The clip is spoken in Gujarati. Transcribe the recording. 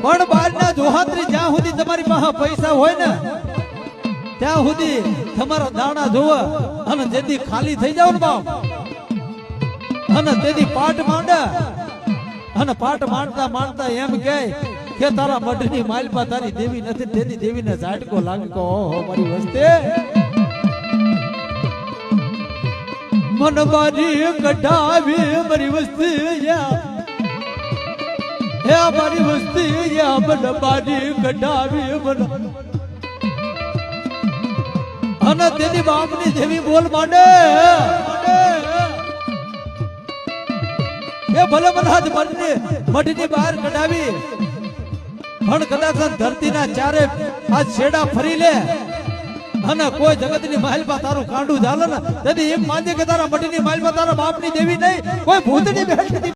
પણ બહારના જોહાત્રી જ્યાં સુધી તમારી પાસે પૈસા હોય ને ત્યાં સુધી તમારા દાણા જોવે અને જેથી ખાલી થઈ જાવ ને બાપ અને તેથી પાટ માંડે અને પાટ માંડતા માંડતા એમ કહે કે તારા મઢની માલપા તારી દેવી નથી તેની દેવીને ઝાટકો લાગતો ઓહો મારી વસ્તે મન મારી કઢાવી મારી વસ્તી હે મારી વસ્તી મન મારી કઢાવી મન અને તેની બાપની દેવી બોલ માંડે એ ભલે મને આજ મઢની બહાર કઢાવી પણ કદાચ ધરતીના ચારે આ છેડા ફરી લે અને કોઈ જગતની માલપા તારું કાંડું ચાલે ને તેથી એમ માનજે કે તારા મઢની માલપા તારા બાપની દેવી નહીં કોઈ ભૂતની બેઠી